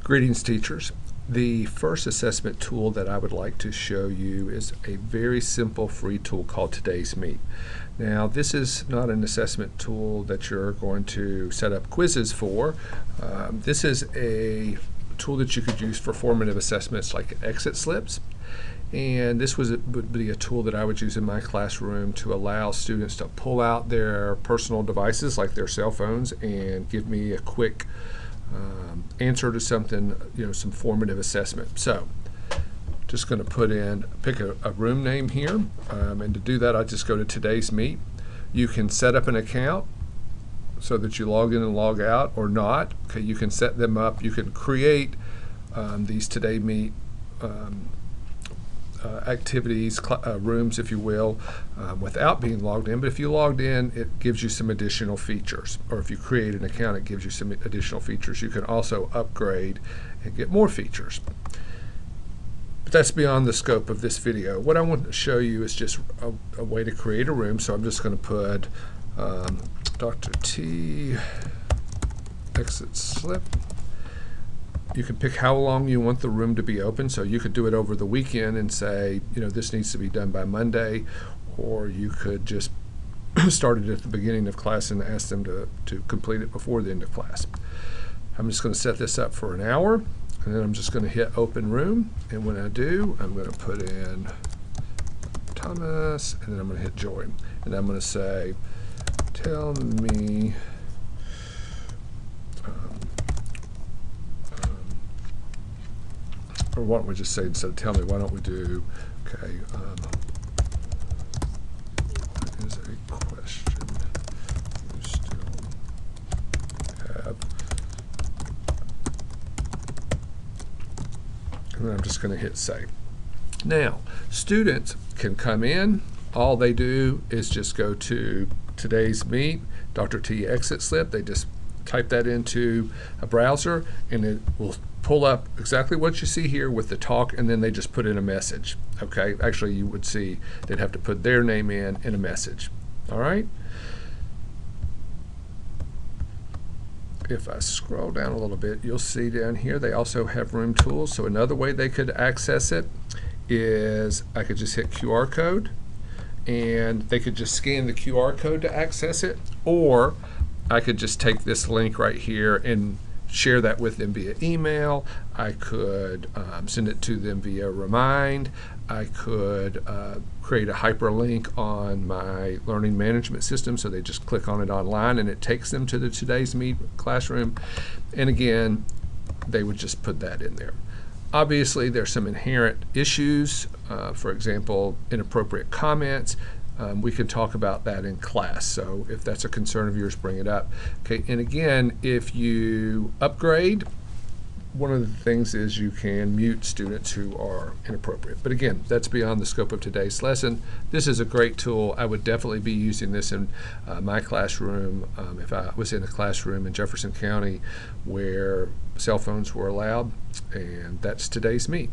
Greetings, teachers. The first assessment tool that I would like to show you is a very simple free tool called TodaysMeet. Now, this is not an assessment tool that you're going to set up quizzes for. This is a tool that you could use for formative assessments like exit slips. And this would be a tool that I would use in my classroom to allow students to pull out their personal devices like their cell phones and give me a quick answer to something, some formative assessment. So just going to pick a room name here, and to do that I just go to TodaysMeet. You can set up an account so that you log in and log out or not. Okay, you can set them up. You can create these TodaysMeet activities, rooms, if you will, without being logged in. But if you logged in, it gives you some additional features. Or if you create an account, it gives you some additional features. You can also upgrade and get more features. But that's beyond the scope of this video. What I want to show you is just a way to create a room. So I'm just going to put Dr. T exit slip. You can pick how long you want the room to be open, so you could do it over the weekend and say, this needs to be done by Monday, or you could just start it at the beginning of class and ask them to complete it before the end of class. I'm just going to set this up for an hour, and then I'm just going to hit open room, and when I do, I'm going to put in Thomas, and then I'm going to hit join, and I'm going to say, tell me or why don't we just say, instead of tell me, why don't we do, okay, that is a question you still have. And then I'm just going to hit save. Now, students can come in. All they do is just go to TodaysMeet, Dr. T exit slip. They just type that into a browser, and it will pull up exactly what you see here with the talk, and then they just put in a message. Okay, actually you would see they'd have to put their name in a message. All right, if I scroll down a little bit, you'll see down here they also have room tools. So another way they could access it is I could just hit QR code, and they could just scan the QR code to access it, or I could just take this link right here and share that with them via email. I could send it to them via Remind. I could create a hyperlink on my learning management system, so they just click on it online and it takes them to the TodaysMeet classroom. And again, they would just put that in there. Obviously, there's some inherent issues, for example, inappropriate comments. We can talk about that in class, so if that's a concern of yours, bring it up. Okay, and again, if you upgrade, one of the things is you can mute students who are inappropriate. But again, that's beyond the scope of today's lesson. This is a great tool. I would definitely be using this in my classroom if I was in a classroom in Jefferson County where cell phones were allowed, and that's TodaysMeet.